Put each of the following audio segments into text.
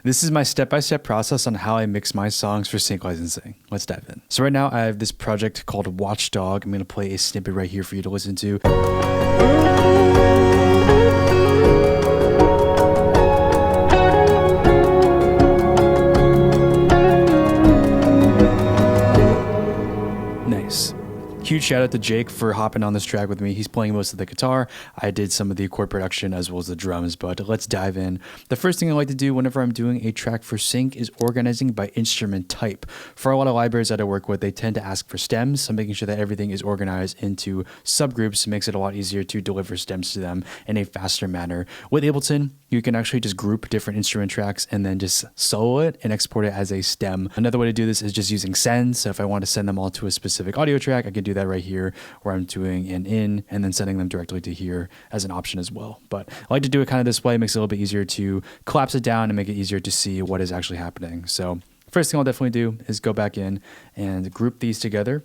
This is my step-by-step process on how I mix my songs for sync licensing. Let's dive in. So right now I have this project called Watchdog. I'm going to play a snippet right here for you to listen to. Nice. Huge shout out to Jake for hopping on this track with me. He's playing most of the guitar. I did some of the chord production as well as the drums, but let's dive in. The first thing I like to do whenever I'm doing a track for sync is organizing by instrument type. For a lot of libraries that I work with, they tend to ask for stems, so making sure that everything is organized into subgroups makes it a lot easier to deliver stems to them in a faster manner. With Ableton, you can actually just group different instrument tracks and then just solo it and export it as a stem. Another way to do this is just using send. So if I want to send them all to a specific audio track, I can do that right here where I'm doing an in and then sending them directly to here as an option as well. But I like to do it kind of this way. It makes it a little bit easier to collapse it down and make it easier to see what is actually happening. So first thing I'll definitely do is go back in and group these together.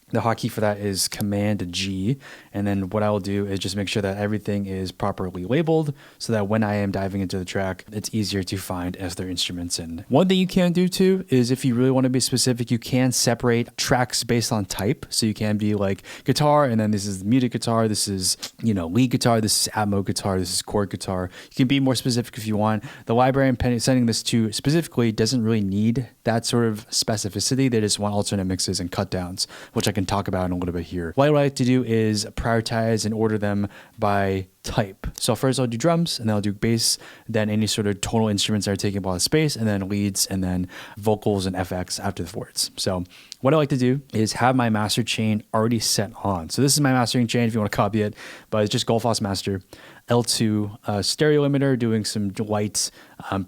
The hotkey for that is Command G. And then what I will do is just make sure that everything is properly labeled so that when I am diving into the track, it's easier to find as their instruments in. One thing you can do too is if you really want to be specific, you can separate tracks based on type. So you can be like guitar, and then this is muted guitar, this is, lead guitar, this is Atmo guitar, this is chord guitar. You can be more specific if you want. The library I'm sending this to specifically doesn't really need that sort of specificity. They just want alternate mixes and cut downs, which I can talk about in a little bit here. What I like to do is prioritize and order them by type. So first I'll do drums, and then I'll do bass, then any sort of tonal instruments that are taking up a lot of space, and then leads, and then vocals and FX after the words. So what I like to do is have my master chain already set on. So this is my mastering chain if you want to copy it, but it's just Goldfoss master. L2 stereo limiter doing some light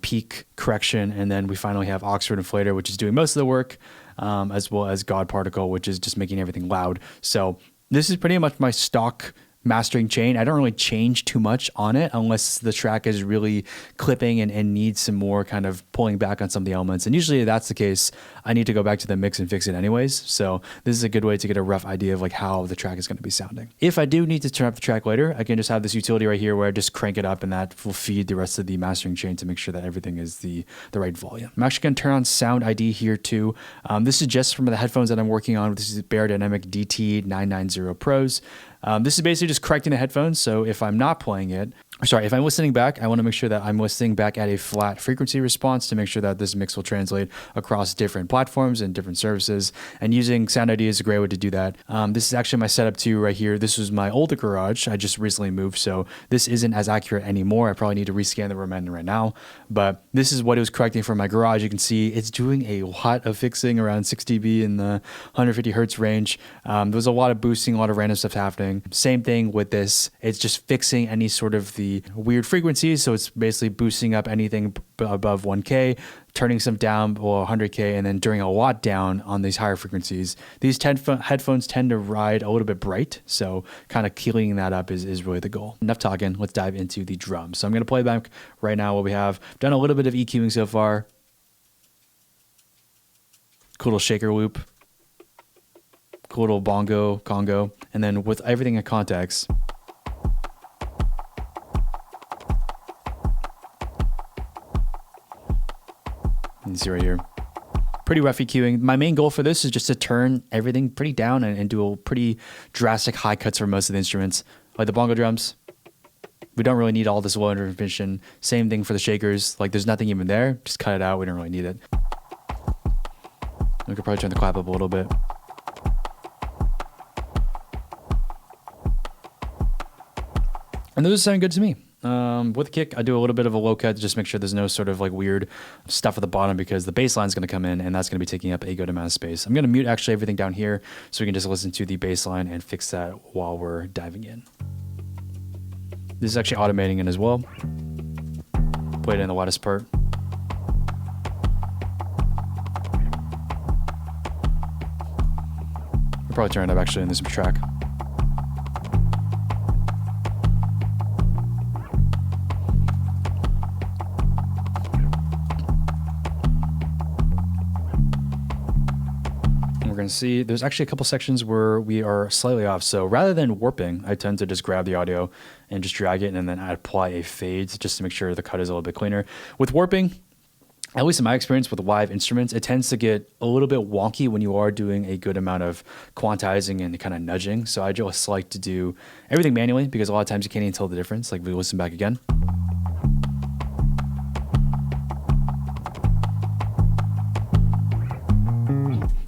peak correction, and then we finally have Oxford Inflator, which is doing most of the work, as well as God Particle, which is just making everything loud. So this is pretty much my stock mastering chain. I don't really change too much on it unless the track is really clipping and needs some more kind of pulling back on some of the elements. And usually if that's the case, I need to go back to the mix and fix it anyways. So this is a good way to get a rough idea of like how the track is going to be sounding. If I do need to turn up the track later, I can just have this utility right here where I just crank it up, and that will feed the rest of the mastering chain to make sure that everything is the right volume. I'm actually going to turn on SoundID here too. This is just from the headphones that I'm working on. This is Bear Dynamic DT990 Pros. This is basically just correcting the headphones. So if I'm not playing it, if I'm listening back, I want to make sure that I'm listening back at a flat frequency response to make sure that this mix will translate across different platforms and different services. And using SoundID is a great way to do that. This is actually my setup too right here. This was my older garage. I just recently moved, so this isn't as accurate anymore. I probably need to rescan the room right now, but this is what it was correcting for my garage. You can see it's doing a lot of fixing around 6 dB in the 150 hertz range. There's a lot of boosting, a lot of random stuff happening. Same thing with this. It's just fixing any sort of the weird frequencies. So it's basically boosting up anything above 1K, turning some down below 100K, and then doing a lot down on these higher frequencies. These headphones tend to ride a little bit bright, so kind of cleaning that up is really the goal. Enough talking. Let's dive into the drums. So I'm going to play back right now what we have. Done a little bit of EQing so far. Cool little shaker loop. Cool little bongo, congo. And then with everything in context, you can see right here, pretty rough EQing. My main goal for this is just to turn everything pretty down and do a pretty drastic high cuts for most of the instruments. Like the bongo drums, we don't really need all this low intervention. Same thing for the shakers. Like there's nothing even there. Just cut it out. We don't really need it. We could probably turn the clap up a little bit. And those sound good to me. With the kick, I do a little bit of a low cut to just make sure there's no sort of like weird stuff at the bottom, because the bass line is going to come in and that's going to be taking up a good amount of space. I'm going to mute actually everything down here so we can just listen to the bass line and fix that while we're diving in. This is actually automating it as well. Play it in the loudest part. We'll probably turn it up actually in this track. Going to see there's actually a couple sections where we are slightly off. So rather than warping, I tend to just grab the audio and just drag it, and then I apply a fade just to make sure the cut is a little bit cleaner. With warping, at least in my experience with live instruments, it tends to get a little bit wonky when you are doing a good amount of quantizing and kind of nudging. So I just like to do everything manually because a lot of times you can't even tell the difference. Like if we listen back again.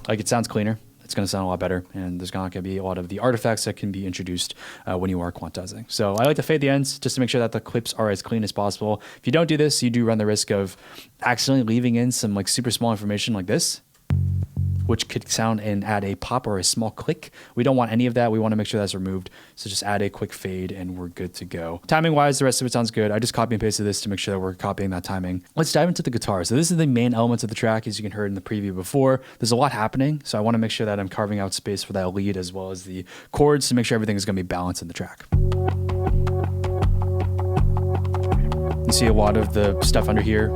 Like it sounds cleaner. It's going to sound a lot better, and there's not going to be a lot of the artifacts that can be introduced when you are quantizing. So I like to fade the ends just to make sure that the clips are as clean as possible. If you don't do this, you do run the risk of accidentally leaving in some like super small information like this, which could sound and add a pop or a small click. We don't want any of that. We want to make sure that's removed. So just add a quick fade and we're good to go. Timing wise, the rest of it sounds good. I just copy and pasted this to make sure that we're copying that timing. Let's dive into the guitar. So this is the main elements of the track, as you can hear in the preview before. There's a lot happening. So I want to make sure that I'm carving out space for that lead as well as the chords to make sure everything is going to be balanced in the track. You see a lot of the stuff under here.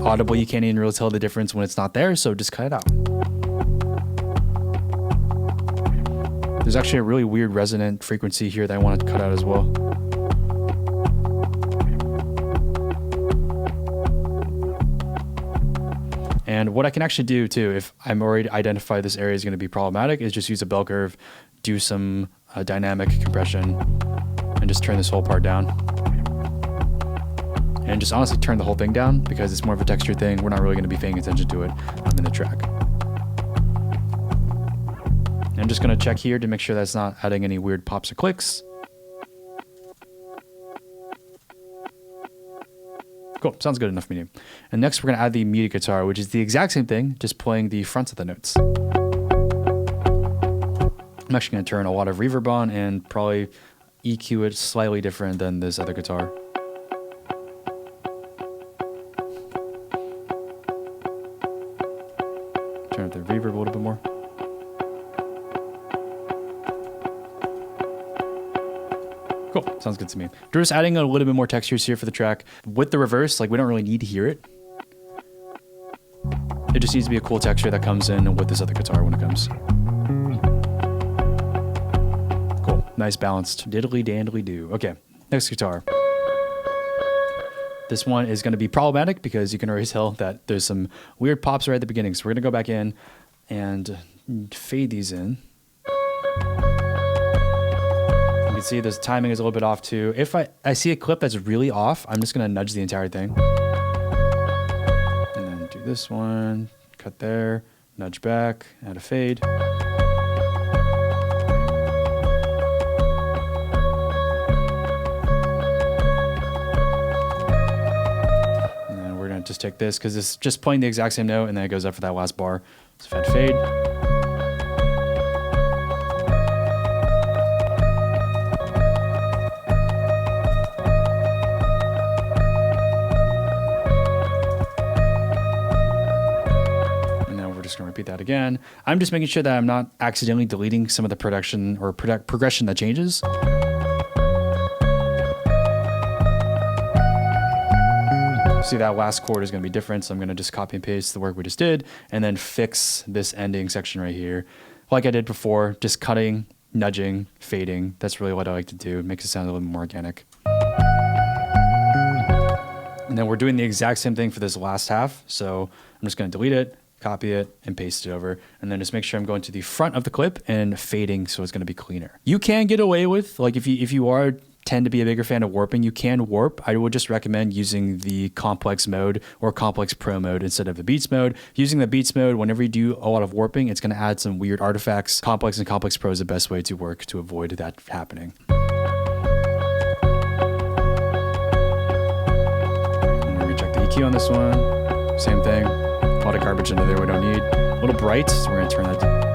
Audible, you can't even really tell the difference when it's not there, so just cut it out. There's actually a really weird resonant frequency here that I wanted to cut out as well. And what I can actually do too, if I'm already identified this area is going to be problematic, is just use a bell curve, do some dynamic compression, and just turn this whole part down. And just honestly turn the whole thing down because it's more of a texture thing. We're not really going to be paying attention to it in the track. I'm just going to check here to make sure that's not adding any weird pops or clicks. Cool, sounds good enough, medium. And next we're going to add the muted guitar, which is the exact same thing, just playing the fronts of the notes. I'm actually going to turn a lot of reverb on and probably EQ it slightly different than this other guitar. Turn up the reverb a little bit more. Cool, sounds good to me. We're just adding a little bit more textures here for the track. With the reverse, like we don't really need to hear it. It just needs to be a cool texture that comes in with this other guitar when it comes. Cool, nice balanced diddly dandly do. Okay, next guitar. This one is going to be problematic because you can already tell that there's some weird pops right at the beginning. So we're going to go back in and fade these in. You can see this timing is a little bit off too. If I see a clip that's really off, I'm just going to nudge the entire thing. And then do this one, cut there, nudge back, add a fade. Just take this because it's just playing the exact same note and then it goes up for that last bar. So if I fade. And now we're just going to repeat that again. I'm just making sure that I'm not accidentally deleting some of the production or progression that changes. See, that last chord is going to be different, so I'm going to just copy and paste the work we just did and then fix this ending section right here. Like I did before, just cutting, nudging, fading. That's really what I like to do. It makes it sound a little more organic. And then we're doing the exact same thing for this last half. So I'm just going to delete it, copy it, and paste it over. And then just make sure I'm going to the front of the clip and fading so it's going to be cleaner. You can get away with, like if you tend to be a bigger fan of warping, you can warp. I would just recommend using the complex mode or complex pro mode instead of the beats mode. Using the beats mode, whenever you do a lot of warping, it's going to add some weird artifacts. Complex and complex pro is the best way to work to avoid that happening. I'm going to recheck the EQ on this one. Same thing. A lot of garbage into there we don't need. A little bright, so we're going to turn that down.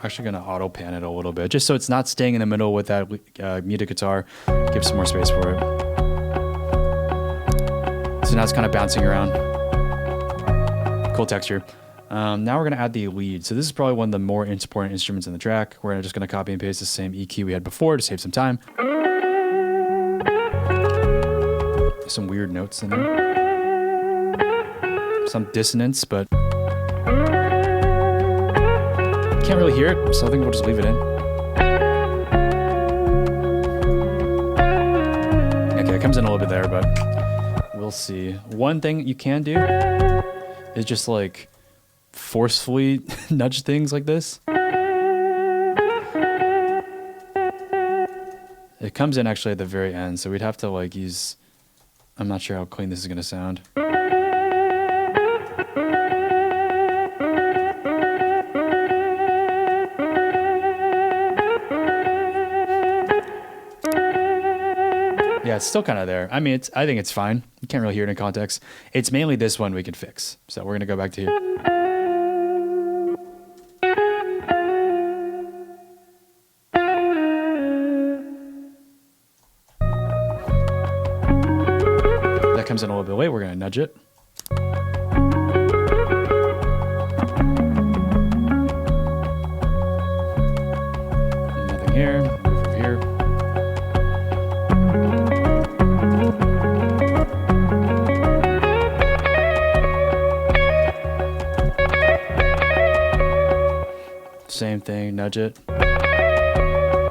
Actually going to auto pan it a little bit just so it's not staying in the middle with that muted guitar. Give some more space for it. So now it's kind of bouncing around. Cool texture. Now we're going to add the lead. So this is probably one of the more important instruments in the track. We're just going to copy and paste the same EQ we had before to save some time. Some weird notes in there. Some dissonance, but can't really hear it, so I think we'll just leave it in. Okay, it comes in a little bit there, but we'll see. One thing you can do is just like forcefully nudge things like this. It comes in actually at the very end, so we'd have to like use, I'm not sure how clean this is gonna sound. Yeah, it's still kind of there. I mean, I think it's fine. You can't really hear it in context. It's mainly this one we can fix. So we're gonna go back to here. That comes in a little bit late. We're gonna nudge it. Nothing here. Move over here. Same thing, nudge it.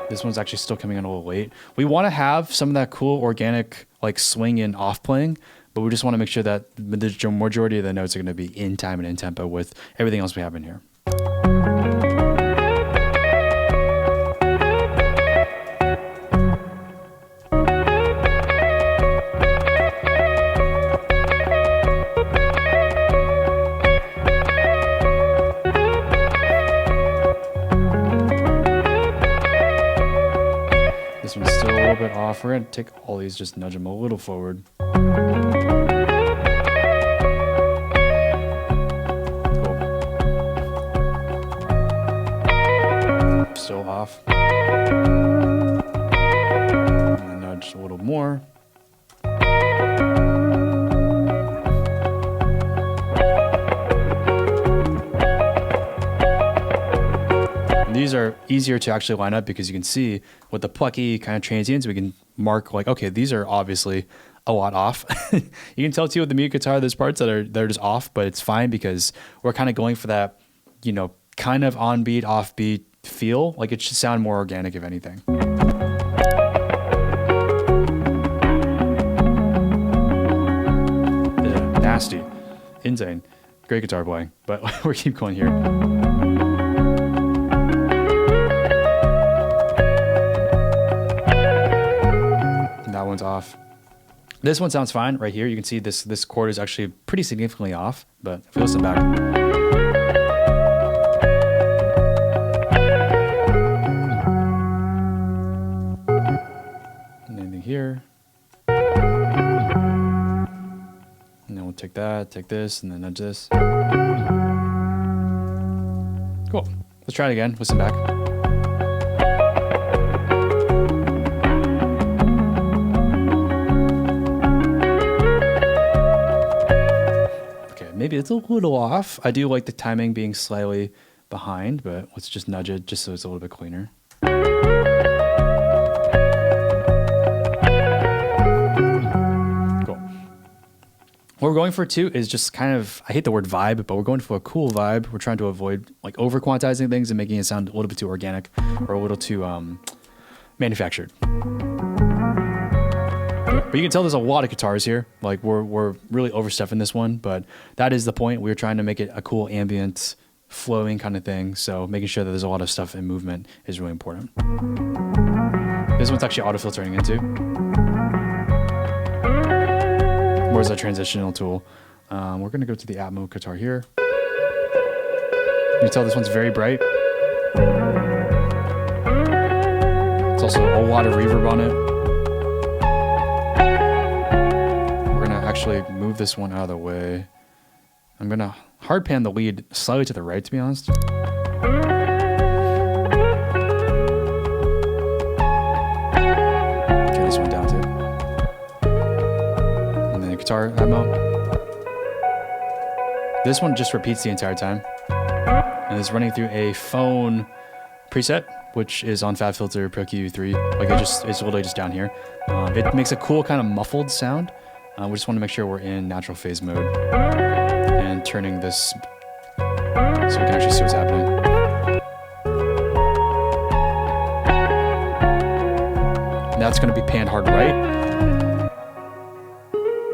This one's actually still coming in a little late. We want to have some of that cool organic like swing in off playing, but we just want to make sure that the majority of the notes are going to be in time and in tempo with everything else we have in here. This one's still a little bit off. We're going to take all these, just nudge them a little forward. Cool. Still off. I'm going to nudge a little more. These are easier to actually line up because you can see with the plucky kind of transients, we can mark like, okay, these are obviously a lot off. You can tell too with the mute guitar, there's parts that are just off, but it's fine because we're kind of going for that, you know, kind of on beat, off beat feel. Like it should sound more organic if anything. Yeah, nasty, insane, great guitar playing, but we keep going here. That one's off. This one sounds fine right here. You can see this chord is actually pretty significantly off, but if we listen back. Anything here. And then we'll take that, take this, and then nudge this. Cool. Let's try it again. Listen back. Maybe it's a little off. I do like the timing being slightly behind, but let's just nudge it just so it's a little bit cleaner. Cool. What we're going for too is just kind of, I hate the word vibe, but we're going for a cool vibe. We're trying to avoid like over quantizing things and making it sound a little bit too organic or a little too manufactured. But you can tell there's a lot of guitars here. Like we're really overstuffing this one, but that is the point. We're trying to make it a cool ambient flowing kind of thing. So making sure that there's a lot of stuff and movement is really important. This one's actually auto filtering into. Where's that transitional tool? We're gonna go to the AZUMA guitar here. You can tell this one's very bright. It's also a lot of reverb on it. Actually move this one out of the way. I'm gonna hard pan the lead slightly to the right, to be honest. Okay, this one down too. And then the guitar ammo. This one just repeats the entire time. And it's running through a phone preset, which is on FabFilter Pro Q3. Like it's literally just down here. It makes a cool kind of muffled sound. We just want to make sure we're in natural phase mode and turning this so we can actually see what's happening. And that's going to be panned hard right,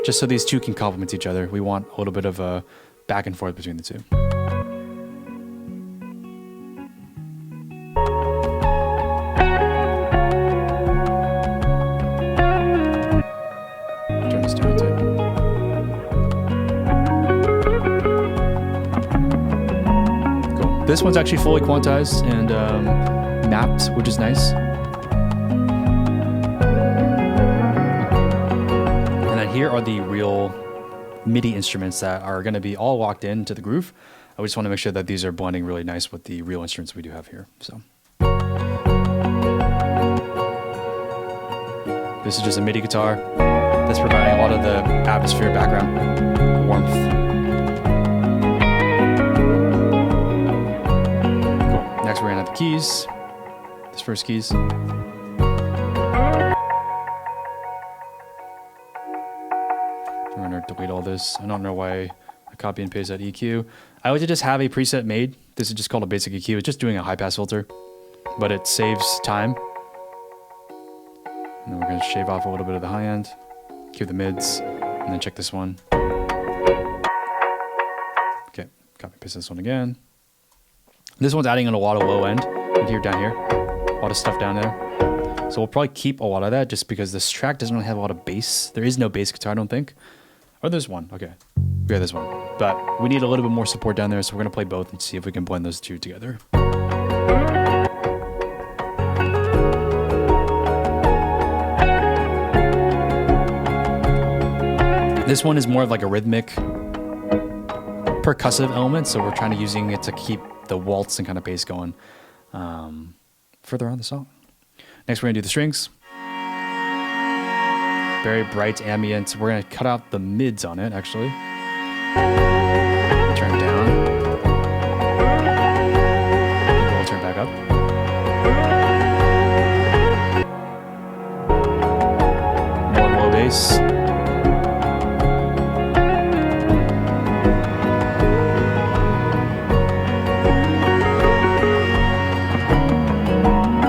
just so these two can complement each other. We want a little bit of a back and forth between the two. Turn this down too. Cool. This one's actually fully quantized and mapped, which is nice. Here are the real MIDI instruments that are going to be all locked into the groove. I just want to make sure that these are blending really nice with the real instruments we do have here. So this is just a MIDI guitar that's providing a lot of the atmosphere, background, warmth. Cool. Next we're going to have the keys. This first keys. We're going to delete all this. I don't know why I copy and paste that EQ. I like to just have a preset made. This is just called a basic EQ. It's just doing a high pass filter, but it saves time. And then we're going to shave off a little bit of the high end, keep the mids, and then check this one. Okay, copy paste this one again. This one's adding in a lot of low end and here down here. A lot of stuff down there. So we'll probably keep a lot of that just because this track doesn't really have a lot of bass. There is no bass guitar, I don't think. Oh, there's one. Okay. We got this one. But we need a little bit more support down there, so we're going to play both and see if we can blend those two together. This one is more of like a rhythmic, percussive element, so we're trying to using it to keep the waltz and kind of bass going further on the song. Next, we're going to do the strings. Very bright, ambient. We're going to cut out the mids on it, actually. Turn it down. Maybe we'll turn it back up. More low bass.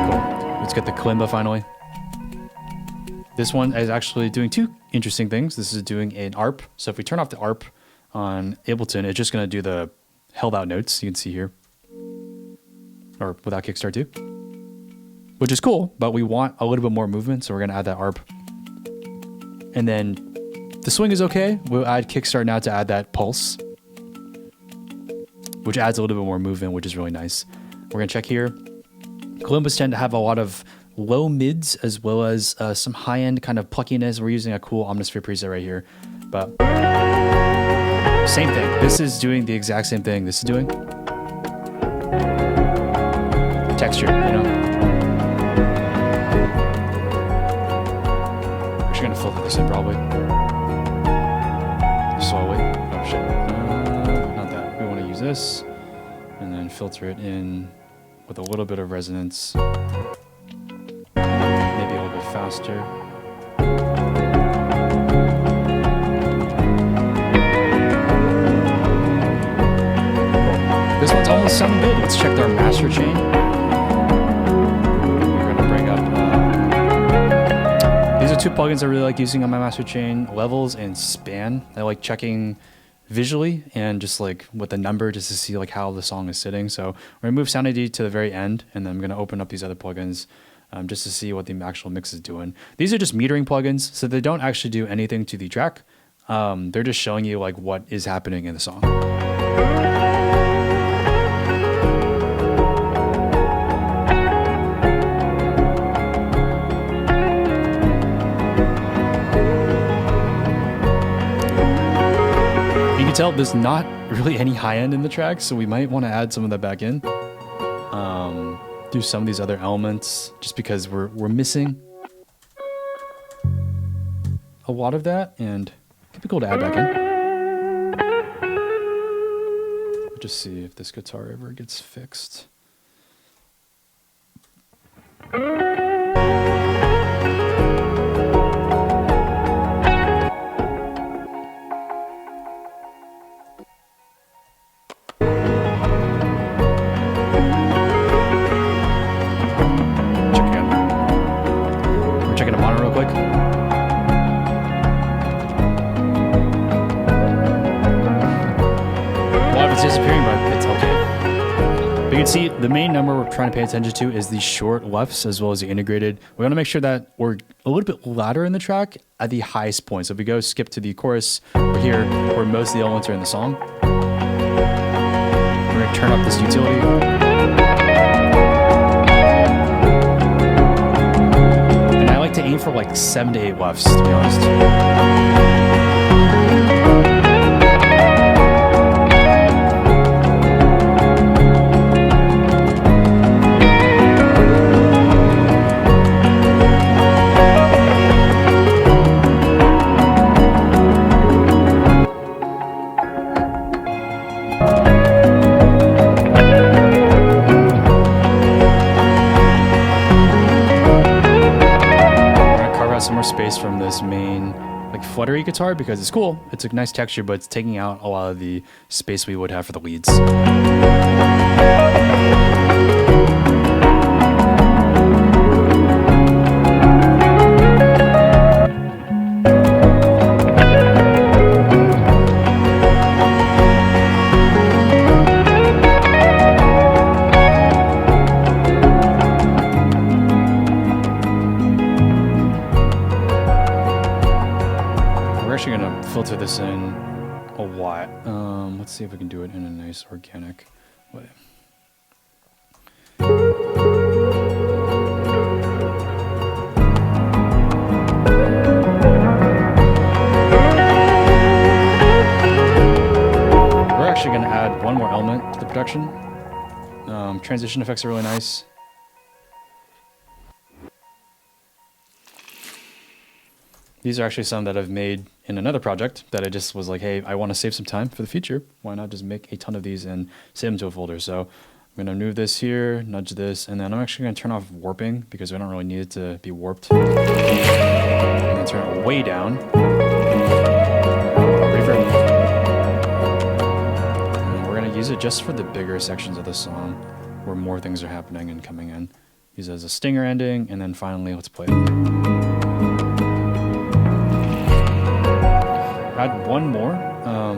Cool. Let's get the kalimba finally. This one is actually doing two interesting things. This is doing an ARP. So if we turn off the ARP on Ableton, it's just going to do the held out notes you can see here. Or without kickstart too. Which is cool, but we want a little bit more movement, so we're going to add that ARP. And then the swing is okay. We'll add kickstart now to add that pulse, which adds a little bit more movement, which is really nice. We're going to check here. Kalimbas tend to have a lot of low mids as well as some high-end kind of pluckiness. We're using a cool Omnisphere preset right here, but same thing. This is doing the exact same thing this is doing. Texture, you know. We're just gonna filter this in probably. Slowly. Oh shit. Not that. We want to use this and then filter it in with a little bit of resonance. Faster. This one's almost sounding good. Let's check our master chain. We're gonna bring up. These are two plugins I really like using on my master chain: Levels and Span. I like checking visually and just like with the number just to see like how the song is sitting. So we're gonna move SoundID to the very end, and then I'm gonna open up these other plugins. Just to see what the actual mix is doing. These are just metering plugins, so they don't actually do anything to the track. They're just showing you like what is happening in the song. You can tell there's not really any high end in the track, so we might want to add some of that back in. Do some of these other elements just because we're missing a lot of that, and it could be cool to add back in. We'll just see if this guitar ever gets fixed. It's disappearing, but it's okay. But you can see the main number we're trying to pay attention to is the short lefts as well as the integrated. We want to make sure that we're a little bit louder in the track at the highest point. So if we go skip to the chorus, we're here where most of the elements are in the song. We're going to turn up this utility. And I like to aim for like 7 to 8 lefts, to be honest. Some more space from this main like fluttery guitar because it's cool. It's a nice texture, but it's taking out a lot of the space we would have for the leads. Filter this in a lot. Let's see if we can do it in a nice organic way. We're actually going to add one more element to the production. Transition effects are really nice. These are actually some that I've made in another project that I just was like, hey, I want to save some time for the future. Why not just make a ton of these and save them to a folder? So I'm going to move this here, nudge this, and then I'm actually going to turn off warping because we don't really need it to be warped. I'm going to turn it way down. Reverb. And we're going to use it just for the bigger sections of the song where more things are happening and coming in. Use it as a stinger ending, and then finally, let's play it. Add one more.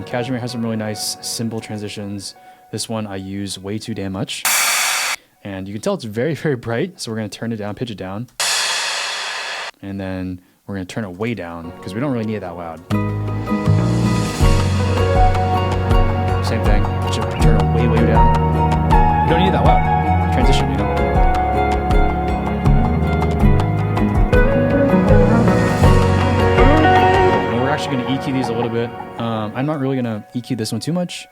Cashmere has some really nice cymbal transitions. This one I use way too damn much. And you can tell it's very, very bright. So we're going to turn it down, pitch it down. And then we're going to turn it way down because we don't really need it that loud. Same thing. Turn it way, way down. You don't need it that loud. Transition, you know? Actually going to EQ these a little bit. I'm not really going to EQ this one too much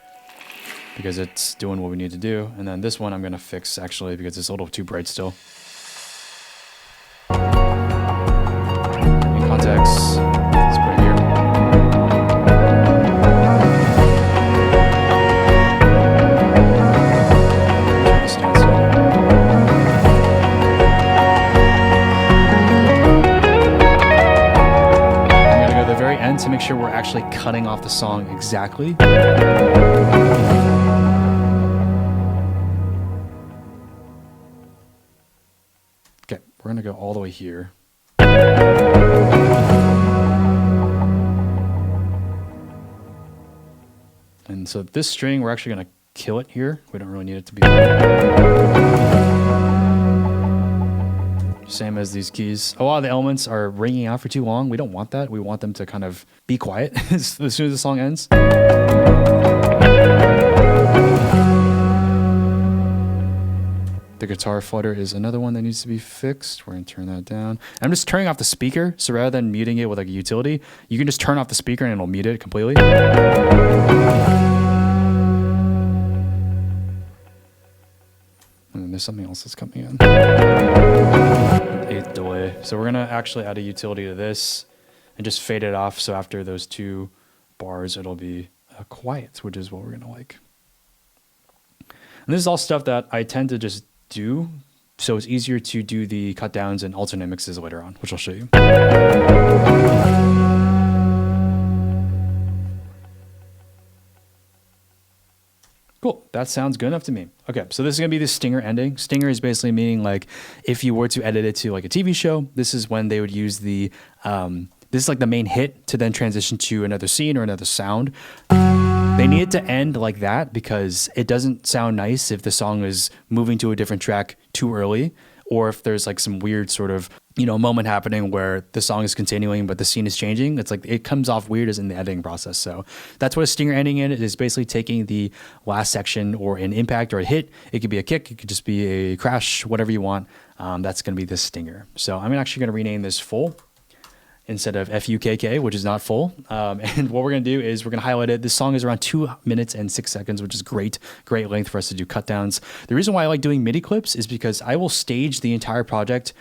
because it's doing what we need to do. And then this one I'm going to fix actually because it's a little too bright still. In context, let's put it here. To make sure we're actually cutting off the song exactly. Okay, we're gonna go all the way here. And so this string, we're actually gonna kill it here. We don't really need it to be same as these keys. A lot of the elements are ringing out for too long. We don't want that. We want them to kind of be quiet as soon as the song ends. The guitar flutter is another one that needs to be fixed. We're going to turn that down. I'm just turning off the speaker. So rather than muting it with like a utility, you can just turn off the speaker and it'll mute it completely. And then there's something else that's coming in. 8th delay. So we're going to actually add a utility to this and just fade it off. So after those 2 bars, it'll be quiet, which is what we're going to like. And this is all stuff that I tend to just do. So it's easier to do the cut downs and alternate mixes later on, which I'll show you. Cool, that sounds good enough to me. Okay, so this is gonna be the stinger ending. Stinger is basically meaning like if you were to edit it to like a TV show, this is when they would use the this is like the main hit to then transition to another scene or another sound. They need it to end like that because it doesn't sound nice if the song is moving to a different track too early, or if there's like some weird sort of, moment happening where the song is continuing but the scene is changing. It's like it comes off weird as in the editing process. So that's what a stinger ending in. It is basically taking the last section or an impact or a hit. It could be a kick, it could just be a crash, whatever you want. That's going to be the stinger. So I'm actually going to rename this full instead of FUKK, which is not full. And what we're going to do is we're going to highlight it. This song is around 2 minutes and 6 seconds, which is great length for us to do cut downs. The reason why I like doing MIDI clips is because I will stage the entire project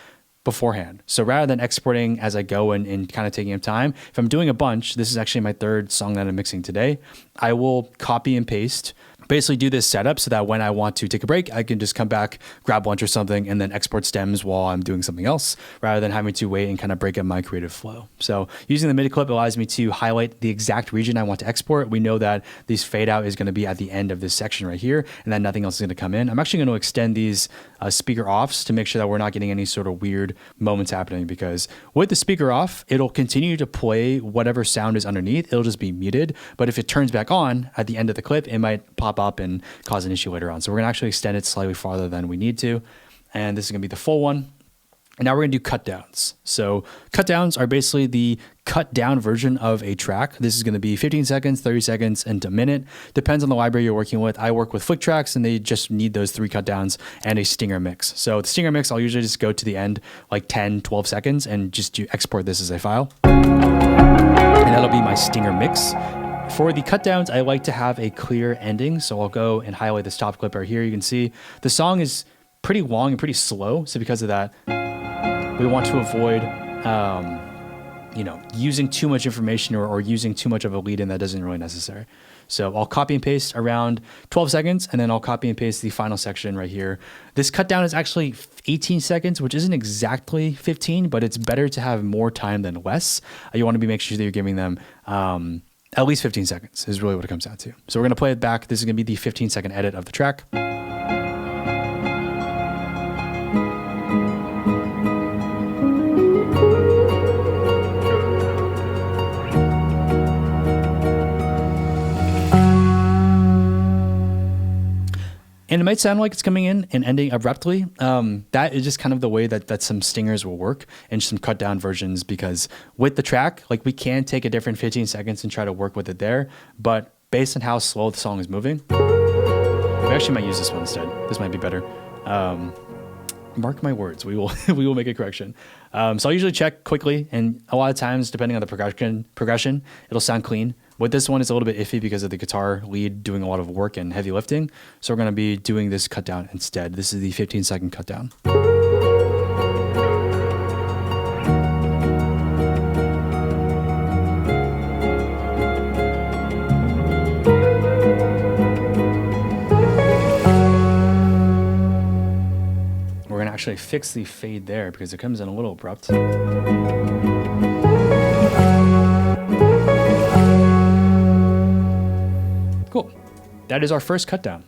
beforehand. So rather than exporting as I go and kind of taking up time, if I'm doing a bunch, this is actually my third song that I'm mixing today, I will copy and paste, basically do this setup so that when I want to take a break, I can just come back, grab lunch or something, and then export stems while I'm doing something else, rather than having to wait and kind of break up my creative flow. So using the MIDI clip allows me to highlight the exact region I want to export. We know that this fade out is going to be at the end of this section right here, and then nothing else is going to come in. I'm actually going to extend these speaker offs to make sure that we're not getting any sort of weird moments happening, because with the speaker off, it'll continue to play whatever sound is underneath. It'll just be muted. But if it turns back on at the end of the clip, it might pop up and cause an issue later on. So we're gonna actually extend it slightly farther than we need to. And this is gonna be the full one. And now we're gonna do cut downs. So cut downs are basically the cut down version of a track. This is gonna be 15 seconds, 30 seconds, and a minute. Depends on the library you're working with. I work with Flick Tracks and they just need those 3 cut downs and a stinger mix. So the stinger mix, I'll usually just go to the end, like 10, 12 seconds and just export this as a file. And that'll be my stinger mix. For the cut downs, I like to have a clear ending. So I'll go and highlight this top clip right here. You can see the song is pretty long and pretty slow. So because of that, we want to avoid, using too much information or using too much of a lead in that isn't really necessary. So I'll copy and paste around 12 seconds, and then I'll copy and paste the final section right here. This cut down is actually 18 seconds, which isn't exactly 15, but it's better to have more time than less. You want to make sure that you're giving them at least 15 seconds is really what it comes down to. So we're going to play it back. This is going to be the 15-second edit of the track. And it might sound like it's coming in and ending abruptly. That is just kind of the way that some stingers will work and some cut down versions, because with the track, like we can take a different 15 seconds and try to work with it there. But based on how slow the song is moving, we actually might use this one instead. This might be better. Mark my words, we will make a correction. So I'll usually check quickly, and a lot of times, depending on the progression, it'll sound clean. With this one, it's a little bit iffy because of the guitar lead doing a lot of work and heavy lifting. So we're going to be doing this cut down instead. This is the 15-second cut down. We're going to actually fix the fade there because it comes in a little abrupt. Cool. That is our first cut down.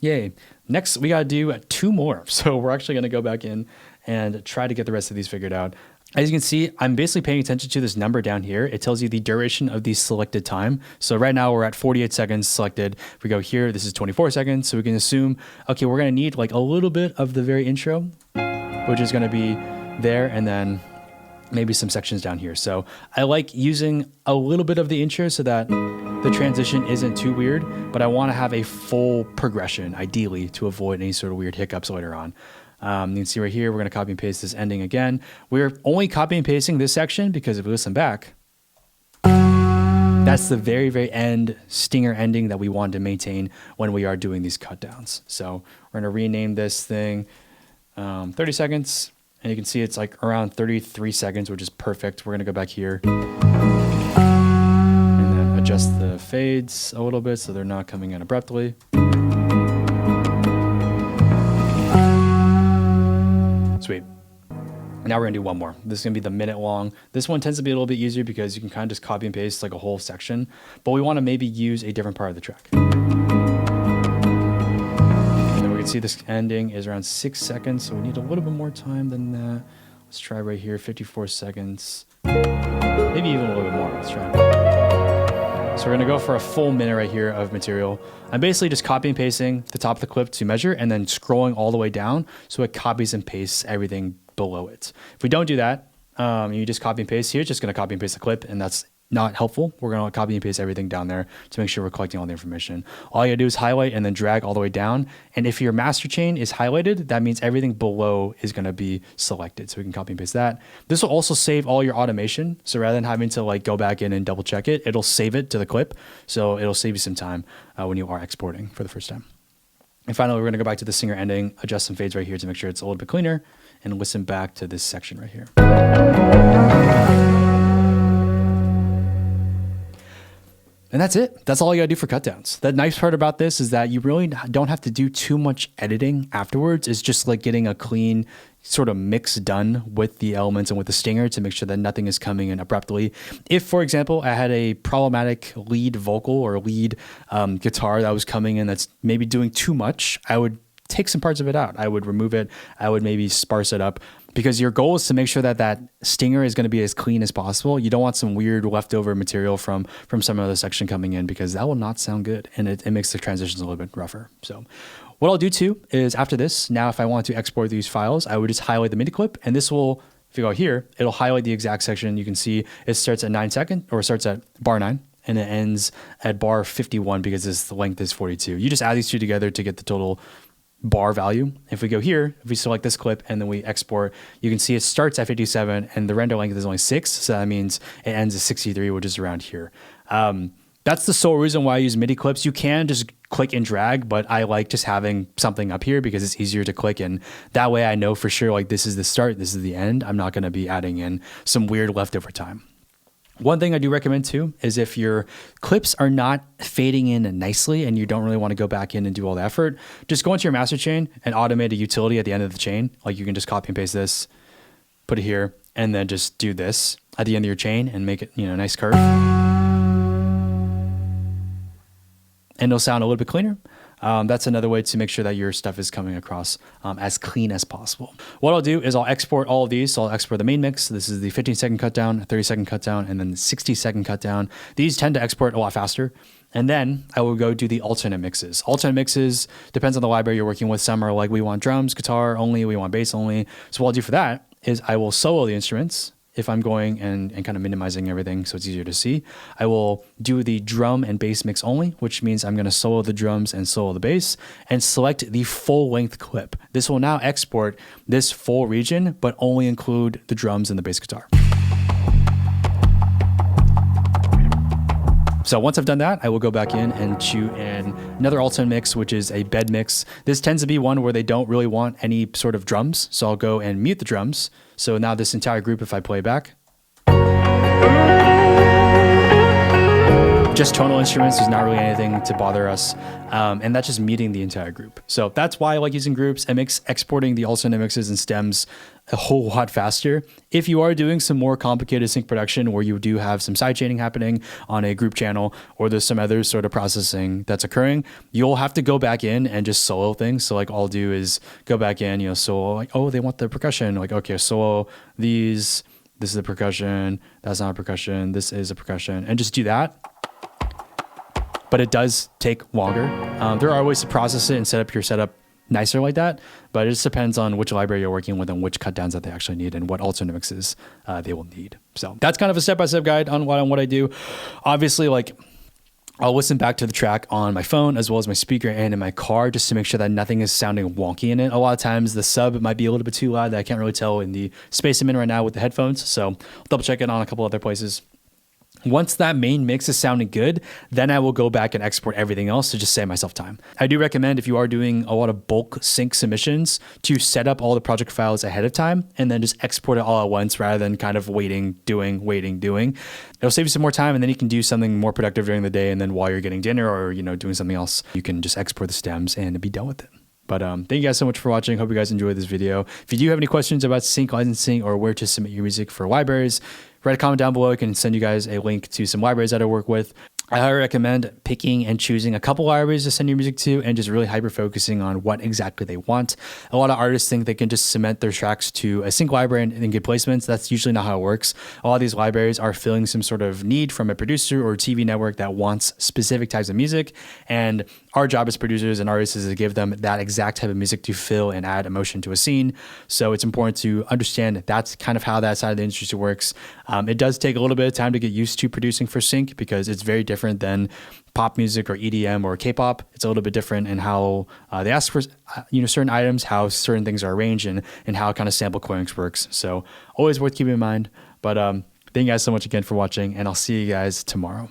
Yay. Next, we got to do 2 more. So we're actually going to go back in and try to get the rest of these figured out. As you can see, I'm basically paying attention to this number down here. It tells you the duration of the selected time. So right now we're at 48 seconds selected. If we go here, this is 24 seconds. So we can assume, okay, we're going to need like a little bit of the very intro, which is going to be there, and then maybe some sections down here. So I like using a little bit of the intro so that the transition isn't too weird, but I want to have a full progression, ideally, to avoid any sort of weird hiccups later on. You can see right here, we're going to copy and paste this ending again. We're only copy and pasting this section because if we listen back, that's the very, very end stinger ending that we want to maintain when we are doing these cut downs. So we're going to rename this thing 30 seconds. And you can see it's like around 33 seconds, which is perfect. We're going to go back here and then adjust the fades a little bit so they're not coming in abruptly. Sweet. Now we're going to do one more. This is going to be the minute long. This one tends to be a little bit easier because you can kind of just copy and paste like a whole section, but we want to maybe use a different part of the track. See, this ending is around 6 seconds, so we need a little bit more time than that. Let's try right here, 54 seconds. Maybe even a little bit more. Let's try. So we're gonna go for a full minute right here of material. I'm basically just copy and pasting the top of the clip to measure and then scrolling all the way down so it copies and pastes everything below it. If we don't do that, you just copy and paste here, it's just gonna copy and paste the clip, and that's not helpful. We're gonna copy and paste everything down there to make sure we're collecting all the information. All you gotta do is highlight and then drag all the way down. And if your master chain is highlighted, that means everything below is gonna be selected. So we can copy and paste that. This will also save all your automation. So rather than having to like go back in and double check it, it'll save it to the clip. So it'll save you some time when you are exporting for the first time. And finally, we're gonna go back to the singer ending, adjust some fades right here to make sure it's a little bit cleaner, and listen back to this section right here. And that's it. That's all you gotta do for cutdowns. The nice part about this is that you really don't have to do too much editing afterwards. It's just like getting a clean sort of mix done with the elements and with the stinger to make sure that nothing is coming in abruptly. If, for example, I had a problematic lead vocal or lead guitar that was coming in that's maybe doing too much, I would take some parts of it out. I would remove it. I would maybe sparse it up, because your goal is to make sure that that stinger is going to be as clean as possible. You don't want some weird leftover material from some other section coming in, because that will not sound good, and it makes the transitions a little bit rougher. So what I'll do too is after this, now if I want to export these files, I would just highlight the MIDI clip, and this will, if you go here, it'll highlight the exact section. You can see it starts at 9 seconds, or it starts at bar 9. And it ends at bar 51 because the length is 42. You just add these two together to get the total bar value. If we go here, if we select this clip and then we export, you can see it starts at 57 and the render length is only 6. So that means it ends at 63, which is around here. That's the sole reason why I use MIDI clips. You can just click and drag, but I like just having something up here because it's easier to click, and that way I know for sure like this is the start, this is the end. I'm not going to be adding in some weird leftover time. One thing I do recommend too is if your clips are not fading in nicely and you don't really want to go back in and do all the effort, just go into your master chain and automate a utility at the end of the chain. Like you can just copy and paste this, put it here, and then just do this at the end of your chain and make it, you know, a nice curve. And it'll sound a little bit cleaner. That's another way to make sure that your stuff is coming across as clean as possible. What I'll do is I'll export all of these. So I'll export the main mix. This is the 15-second cut down, 30-second cut down, and then the 60-second cut down. These tend to export a lot faster. And then I will go do the alternate mixes. Alternate mixes depends on the library you're working with. Some are like, we want drums, guitar only, we want bass only. So what I'll do for that is I will solo the instruments. If I'm going and kind of minimizing everything so it's easier to see, I will do the drum and bass mix only, which means I'm going to solo the drums and solo the bass and select the full length clip. This will now export this full region, but only include the drums and the bass guitar. So once I've done that, I will go back in and shoot another alternate mix, which is a bed mix. This tends to be one where they don't really want any sort of drums. So I'll go and mute the drums. So now this entire group, if I play back, just tonal instruments, there's not really anything to bother us. And that's just muting the entire group. So that's why I like using groups. It makes exporting the alternate mixes and stems a whole lot faster. If you are doing some more complicated sync production where you do have some sidechaining happening on a group channel, or there's some other sort of processing that's occurring, you'll have to go back in and just solo things. So like all I'll do is go back in, you know, solo, like, oh, they want the percussion. Like, okay, solo these, this is the percussion, that's not a percussion, this is a percussion, and just do that. But it does take longer. There are ways to process it and set up your setup nicer like that, but it just depends on which library you're working with and which cut downs that they actually need and what alternate mixes they will need. So that's kind of a step-by-step guide on what I do. Obviously, like, I'll listen back to the track on my phone as well as my speaker and in my car just to make sure that nothing is sounding wonky in it. A lot of times the sub might be a little bit too loud that I can't really tell in the space I'm in right now with the headphones. So I'll double check it on a couple other places. Once that main mix is sounding good, then I will go back and export everything else to just save myself time. I do recommend, if you are doing a lot of bulk sync submissions, to set up all the project files ahead of time and then just export it all at once rather than kind of waiting, doing. It'll save you some more time, and then you can do something more productive during the day, and then while you're getting dinner or, you know, doing something else, you can just export the stems and be done with it. But thank you guys so much for watching. Hope you guys enjoyed this video. If you do have any questions about sync licensing or where to submit your music for libraries, write a comment down below. I can send you guys a link to some libraries that I work with. I highly recommend picking and choosing a couple libraries to send your music to and just really hyper focusing on what exactly they want. A lot of artists think they can just cement their tracks to a sync library and get placements. That's usually not how it works. A lot of these libraries are filling some sort of need from a producer or TV network that wants specific types of music. And our job as producers and artists is to give them that exact type of music to fill and add emotion to a scene. So it's important to understand that that's kind of how that side of the industry works. It does take a little bit of time to get used to producing for sync because it's very different than pop music or EDM or K-pop. It's a little bit different in how they ask for certain items, how certain things are arranged, and how kind of sample codings works. So always worth keeping in mind. But thank you guys so much again for watching, and I'll see you guys tomorrow.